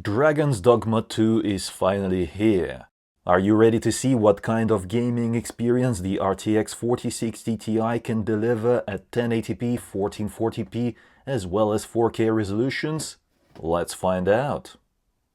Dragon's Dogma 2 is finally here. Are you ready to see what kind of gaming experience the RTX 4060 Ti can deliver at 1080p, 1440p, as well as 4K resolutions? Let's find out.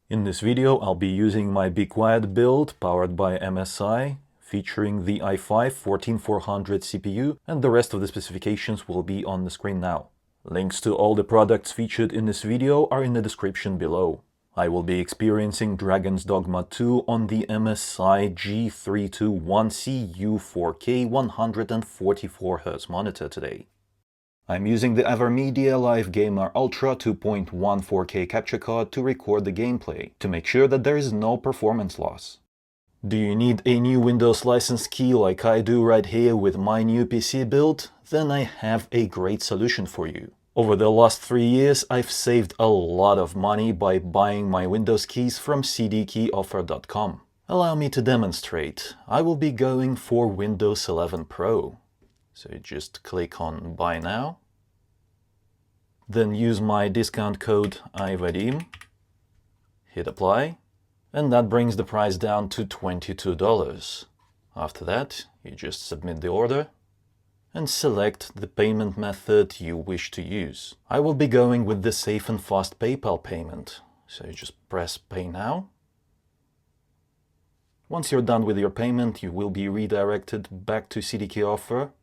In this video, I'll be using my Be Quiet build powered by MSI, featuring the i5 14400 CPU, and the rest of the specifications will be on the screen now. Links to all the products featured in this video are in the description below. I will be experiencing Dragon's Dogma 2 on the MSI G321CU 4K 144Hz monitor today. I'm using the AverMedia Live Gamer Ultra 2.1 4K capture card to record the gameplay, to make sure that there is no performance loss. Do you need a new Windows license key like I do right here with my new PC build? Then I have a great solution for you. Over the last 3 years, I've saved a lot of money by buying my Windows keys from cdkeyoffer.com. Allow me to demonstrate. I will be going for Windows 11 Pro. So just click on Buy Now. Then use my discount code IVADIM. Hit Apply. And that brings the price down to $22. After that, you just submit the order and select the payment method you wish to use. I will be going with the safe and fast PayPal payment. So you just press Pay Now. Once you're done with your payment, you will be redirected back to CDK Offer.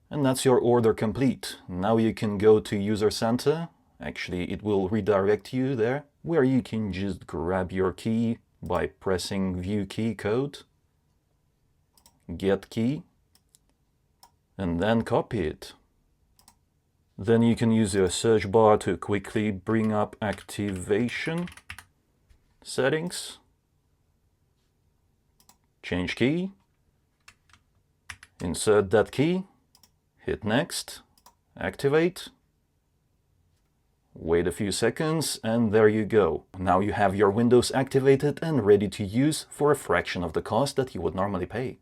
And that's your order complete. Now you can go to User Center. Actually, it will redirect you there, where you can just grab your key by pressing View Key Code, Get Key, and then copy it. Then you can use your search bar to quickly bring up activation settings, change key, insert that key, hit Next, activate, wait a few seconds, and there you go. Now you have your Windows activated and ready to use for a fraction of the cost that you would normally pay.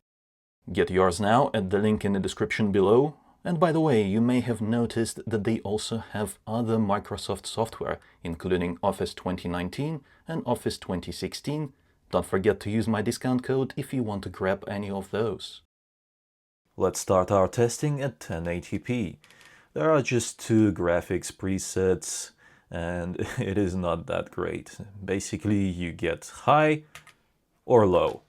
Get yours now at the link in the description below. And by the way, you may have noticed that they also have other Microsoft software, including Office 2019 and Office 2016. Don't forget to use my discount code if you want to grab any of those. Let's start our testing at 1080p. There are just 2 graphics presets, and it is not that great. Basically, you get high or low.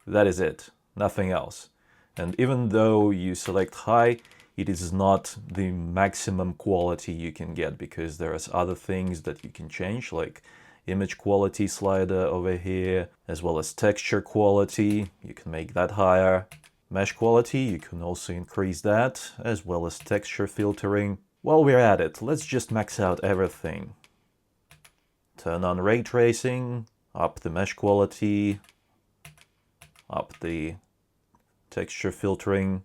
That is it. Nothing else. And even though you select high, it is not the maximum quality you can get, because there are other things that you can change, like image quality slider over here, as well as texture quality. You can make that higher. Mesh quality, you can also increase that, as well as texture filtering. While we're at it, let's just max out everything. Turn on ray tracing, up the mesh quality, up the texture filtering,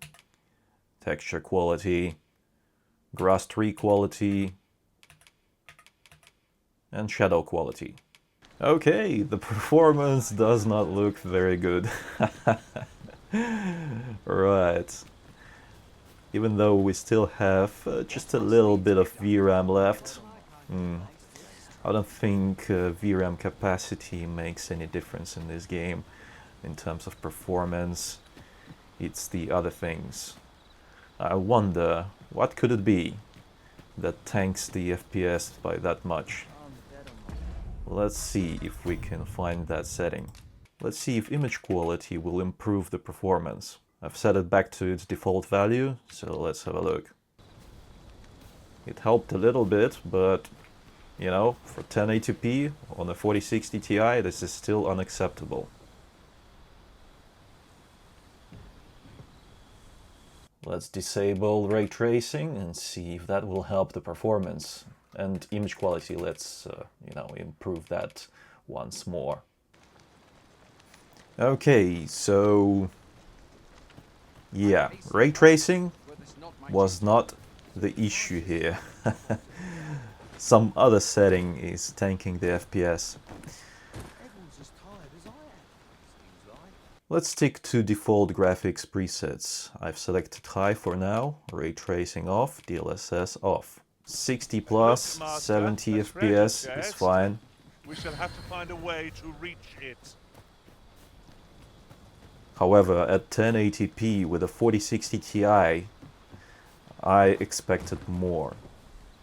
texture quality, grass tree quality, and shadow quality. Okay, the performance does not look very good. Right. Even though we still have just a little bit of VRAM left. I don't think VRAM capacity makes any difference in this game in terms of performance. It's the other things. I wonder, what could it be that tanks the FPS by that much? Let's see if we can find that setting. Let's see if image quality will improve the performance. I've set it back to its default value, so let's have a look. It helped a little bit, but you know, for 1080p on a 4060 Ti, this is still unacceptable. Let's disable ray tracing and see if that will help the performance. And image quality, let's improve that once more. Okay, so yeah, ray tracing was not the issue here. Some other setting is tanking the FPS. Let's stick to default graphics presets. I've selected high for now, ray tracing off, DLSS off. 60 plus, 70 FPS is fine. We shall have to find a way to reach it. However, at 1080p with a 4060 Ti, I expected more.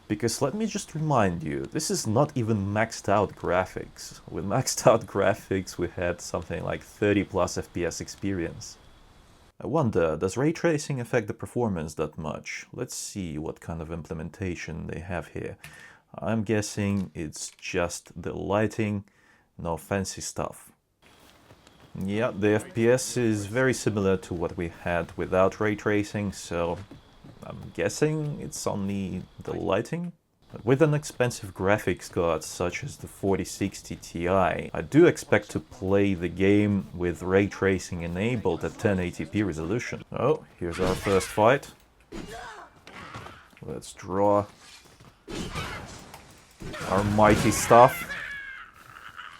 Because let me just remind you, this is not even maxed out graphics. With maxed out graphics we had something like 30 plus FPS experience. I wonder, does ray tracing affect the performance that much? Let's see what kind of implementation they have here. I'm guessing it's just the lighting, no fancy stuff. Yeah, the FPS is very similar to what we had without ray tracing, so I'm guessing it's only the lighting. With an expensive graphics card such as the 4060 Ti, I do expect to play the game with ray tracing enabled at 1080p resolution. Oh, here's our first fight. Let's draw our mighty stuff.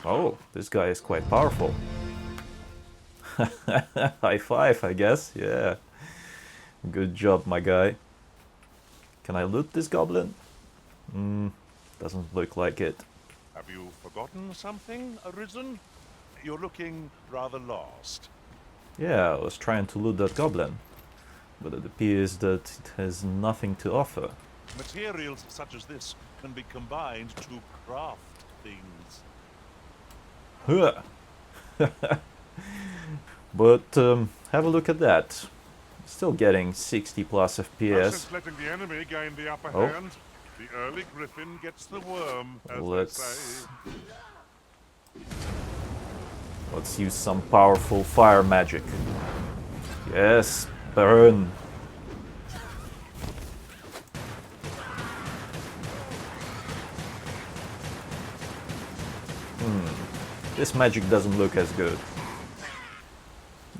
Oh, this guy is quite powerful. High five, I guess. Yeah. Good job, my guy. Can I loot this goblin? Doesn't look like it. Have you forgotten something, Arisen? You're looking rather lost. Yeah, I was trying to loot that goblin, but it appears that it has nothing to offer. Materials such as this can be combined to craft things. Huh. But have a look at that. Still getting 60 plus FPS. Since letting the enemy gain the upper Oh. hand, the early griffin gets the worm, as Let's they say. let's use some powerful fire magic. Yes, burn. This magic doesn't look as good.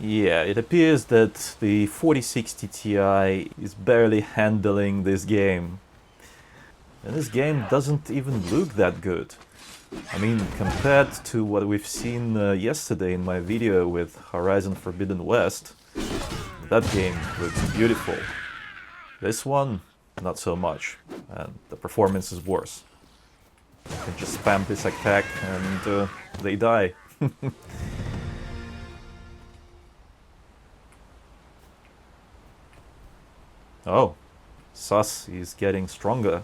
Yeah, it appears that the 4060 Ti is barely handling this game. And this game doesn't even look that good. I mean, compared to what we've seen yesterday in my video with Horizon Forbidden West, that game looks beautiful. This one, not so much, and the performance is worse. You can just spam this attack and they die. Oh, Sus is getting stronger.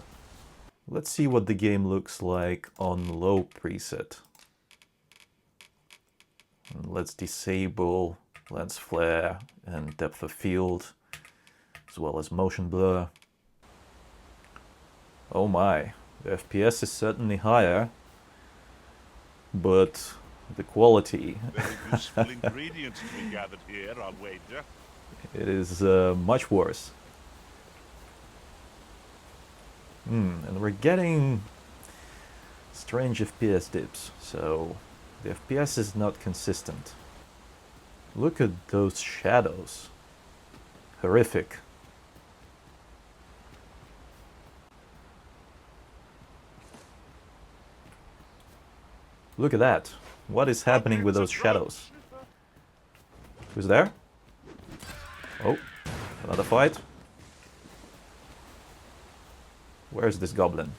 Let's see what the game looks like on low preset. And let's disable lens flare and depth of field, as well as motion blur. Oh my, the FPS is certainly higher, but the quality, Very useful ingredients to be gathered here, I'll wager. it is much worse. And we're getting strange FPS dips, so the FPS is not consistent. Look at those shadows. Horrific. Look at that. What is happening with those shadows? Who's there? Oh, another fight. Where's this goblin?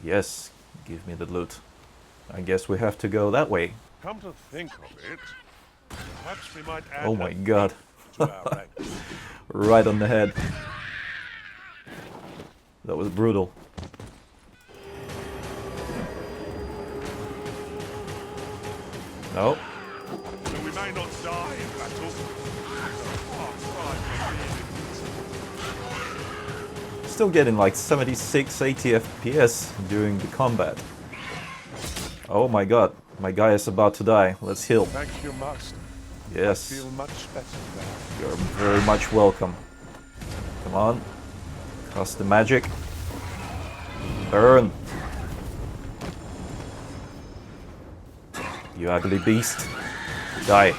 Yes, give me the loot. I guess we have to go that way. Come to think of it, perhaps we might add Oh my god. to our ranks. Right on the head. That was brutal. No. So we may not die in battle. Still getting like 76, 80 FPS during the combat. Oh my god, my guy is about to die. Let's heal. Thank you, Master. Yes, I feel much better now. you're very much welcome. Come on, cast the magic. Burn. You ugly beast. Die.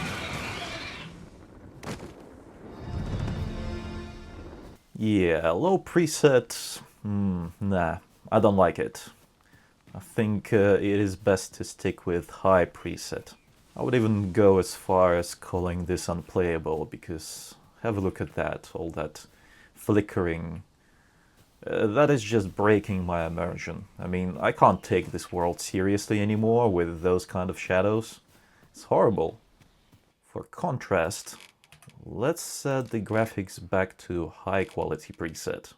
Yeah, low preset. Nah, I don't like it. I think it is best to stick with high preset. I would even go as far as calling this unplayable, because have a look at that, all that flickering That is just breaking my immersion. I mean, I can't take this world seriously anymore with those kind of shadows. It's horrible. For contrast, let's set the graphics back to high quality preset.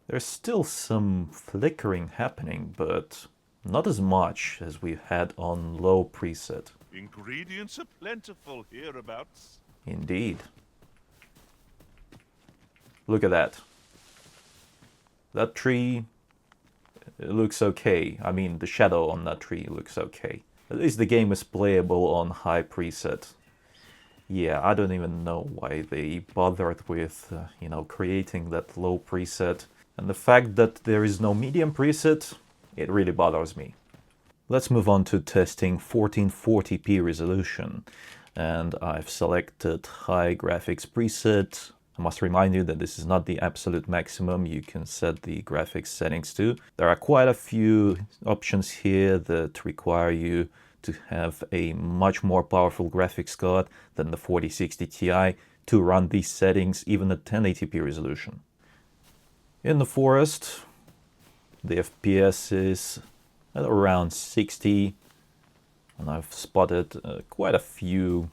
There's still some flickering happening, but not as much as we had on low preset. Ingredients are plentiful hereabouts. Indeed. Look at that. That tree, it looks okay. I mean, the shadow on that tree looks okay. At least the game is playable on high preset. Yeah, I don't even know why they bothered with, creating that low preset. And the fact that there is no medium preset, it really bothers me. Let's move on to testing 1440p resolution. And I've selected high graphics preset. I must remind you that this is not the absolute maximum you can set the graphics settings to. There are quite a few options here that require you to have a much more powerful graphics card than the 4060 Ti to run these settings even at 1080p resolution. In the forest, the FPS is at around 60, and I've spotted quite a few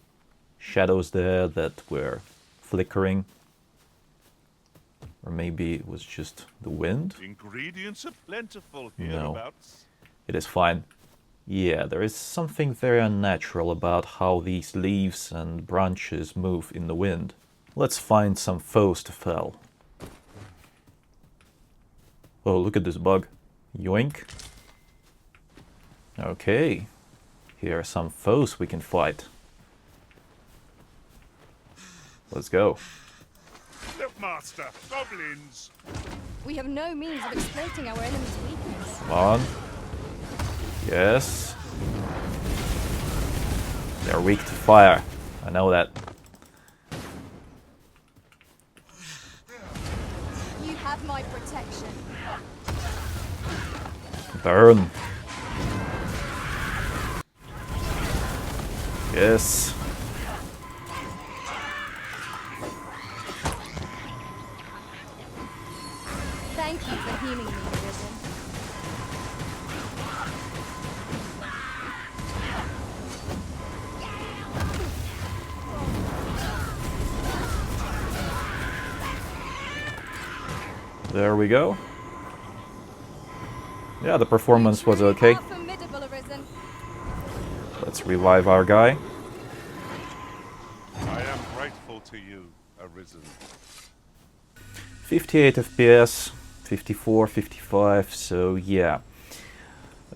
shadows there that were flickering. Or maybe it was just the wind? Ingredients are plentiful hereabouts. No, it is fine. Yeah, there is something very unnatural about how these leaves and branches move in the wind. Let's find some foes to fell. Oh, look at this bug. Yoink. Okay, here are some foes we can fight. Let's go. Look, Master, goblins! We have no means of exploiting our enemy's weakness. Come on. Yes. They're weak to fire. I know that. You have my protection. Burn. Yes. Thank you for healing me, Risen. There we go. Yeah, the performance was okay. Formidable, Risen. Let's revive our guy. I am grateful to you, Arisen. 58 FPS, 54, 55, so yeah.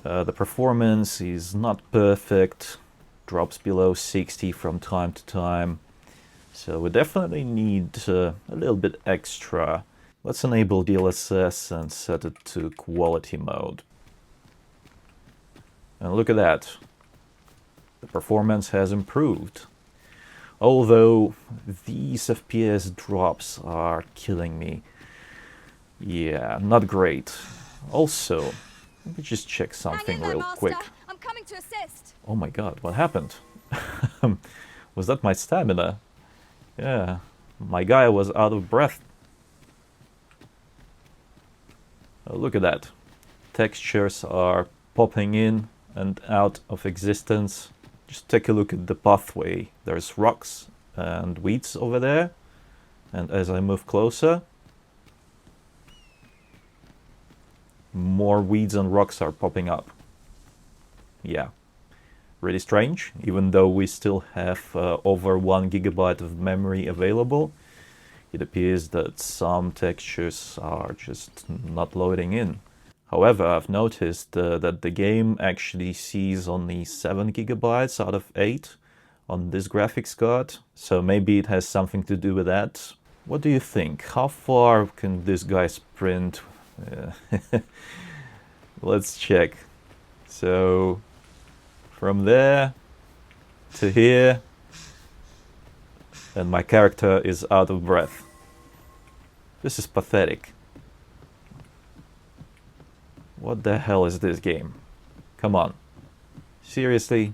The performance is not perfect, drops below 60 from time to time. So we definitely need a little bit extra. Let's enable DLSS and set it to quality mode. And look at that. The performance has improved. Although these FPS drops are killing me. Yeah, not great. Also, let me just check something real quick. I'm coming to assist. Oh my god, what happened? Was that my stamina? Yeah, my guy was out of breath. Oh, look at that. Textures are popping in and out of existence. Just take a look at the pathway. There's rocks and weeds over there. And as I move closer, more weeds and rocks are popping up. Yeah, really strange. Even though we still have over 1 GB of memory available, it appears that some textures are just not loading in. However, I've noticed that the game actually sees only 7 GB out of 8 on this graphics card, so maybe it has something to do with that. What do you think? How far can this guy sprint? Let's check. So, from there to here, and my character is out of breath. This is pathetic. What the hell is this game? Come on. Seriously?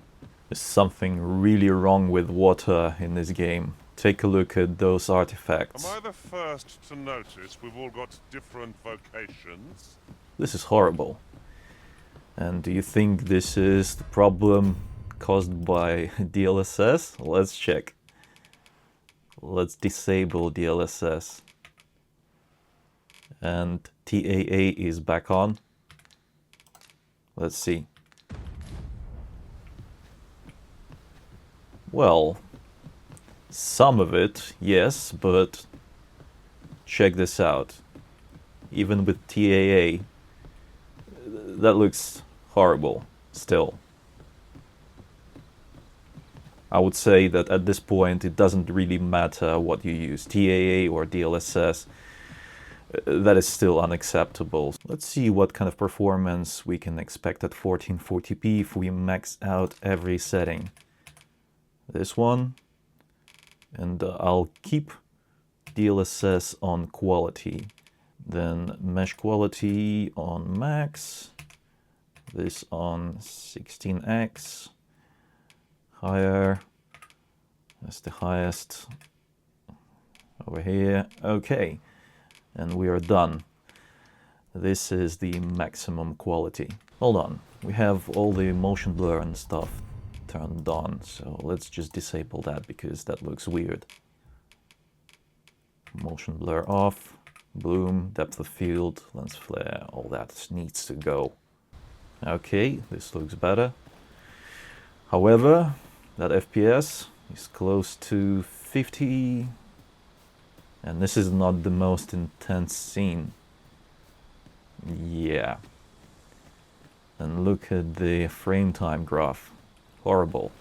There's something really wrong with water in this game. take a look at those artifacts. Am I the first to notice we've all got different vocations? This is horrible. And do you think this is the problem caused by DLSS? Let's check. Let's disable DLSS. And TAA is back on. Let's see. Well, some of it, yes, but check this out. Even with TAA, that looks horrible still. I would say that at this point it doesn't really matter what you use, TAA or DLSS. That is still unacceptable. Let's see what kind of performance we can expect at 1440p if we max out every setting. This one, and I'll keep DLSS on quality. Then mesh quality on max, this on 16x, higher, that's the highest over here. Okay, and we are done. This is the maximum quality. Hold on, we have all the motion blur and stuff turned on, so let's just disable that because that looks weird. Motion blur off, bloom, depth of field, lens flare, all that needs to go. Okay, this looks better. However, that FPS is close to 50, and this is not the most intense scene. Yeah. And look at the frame time graph. Horrible.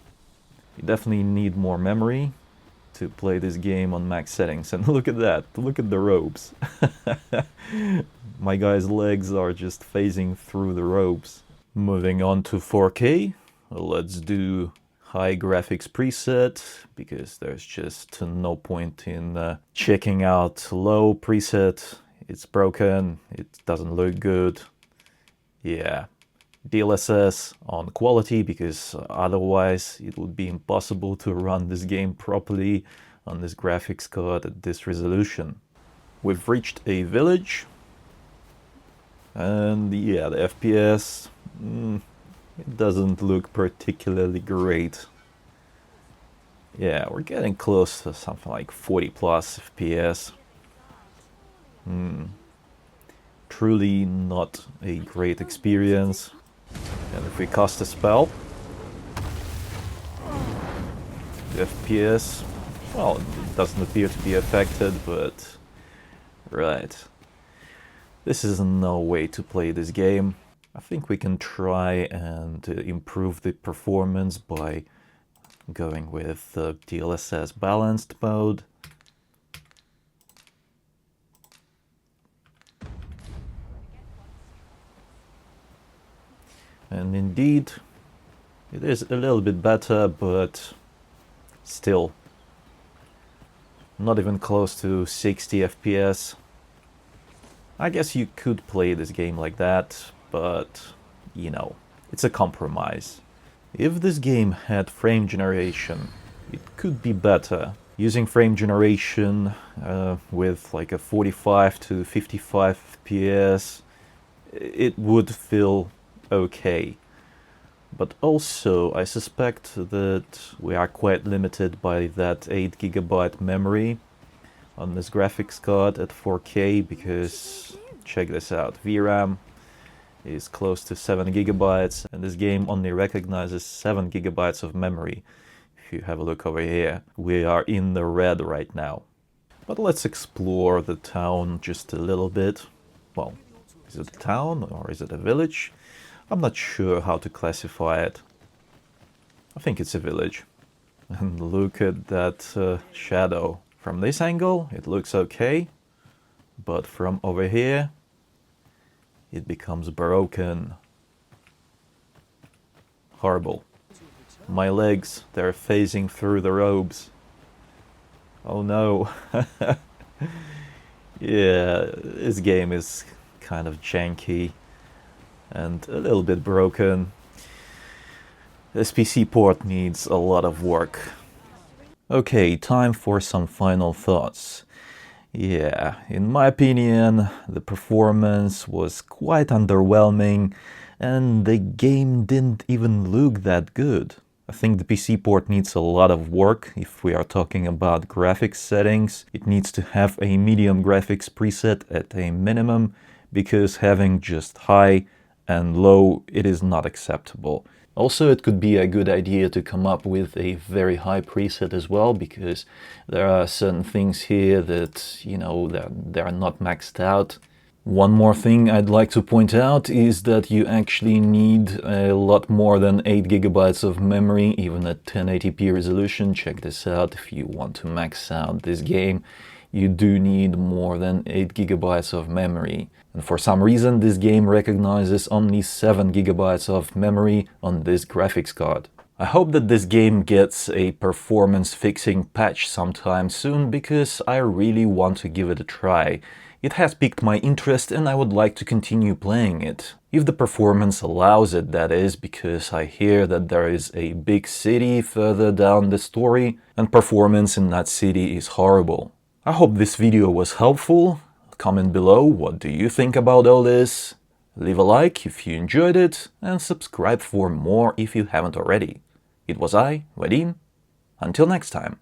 You definitely need more memory to play this game on max settings. And look at that, look at the robes. My guy's legs are just phasing through the robes. Moving on to 4K, let's do high graphics preset, because there's just no point in checking out low preset. It's broken, it doesn't look good. Yeah. DLSS on quality, because otherwise it would be impossible to run this game properly on this graphics card at this resolution. We've reached a village, and yeah, the FPS, it doesn't look particularly great. Yeah, we're getting close to something like 40 plus FPS. Truly not a great experience. And if we cast a spell, the FPS, well, it doesn't appear to be affected, but right. This is no way to play this game. I think we can try and improve the performance by going with the DLSS balanced mode. And indeed, it is a little bit better, but still not even close to 60 FPS. I guess you could play this game like that, but you know, it's a compromise. If this game had frame generation, it could be better. Using frame generation with like a 45 to 55 FPS, it would feel okay. But also, I suspect that we are quite limited by that 8 GB memory on this graphics card at 4K, because check this out, VRAM is close to 7 GB, and this game only recognizes 7 GB of memory. If you have a look over here, we are in the red right now. But let's explore the town just a little bit. Well, is it a town or is it a village? I'm not sure how to classify it. I think it's a village. And look at that shadow. From this angle, it looks okay. But from over here, it becomes broken. Horrible. My legs, they're phasing through the robes. Oh no. Yeah, this game is kind of janky and a little bit broken. This PC port needs a lot of work. Okay, time for some final thoughts. Yeah, in my opinion, the performance was quite underwhelming and the game didn't even look that good. I think the PC port needs a lot of work if we are talking about graphics settings. It needs to have a medium graphics preset at a minimum, because having just high and low, it is not acceptable. Also, it could be a good idea to come up with a very high preset as well, because there are certain things here that, you know, they are not maxed out. One more thing I'd like to point out is that you actually need a lot more than 8 GB of memory, even at 1080p resolution. Check this out. If you want to max out this game, you do need more than 8 GB of memory. And for some reason, this game recognizes only 7 GB of memory on this graphics card. I hope that this game gets a performance fixing patch sometime soon, because I really want to give it a try. It has piqued my interest and I would like to continue playing it. If the performance allows it, that is, because I hear that there is a big city further down the story and performance in that city is horrible. I hope this video was helpful. Comment below what do you think about all this. Leave a like if you enjoyed it and subscribe for more if you haven't already. It was I, Vadim. Until next time.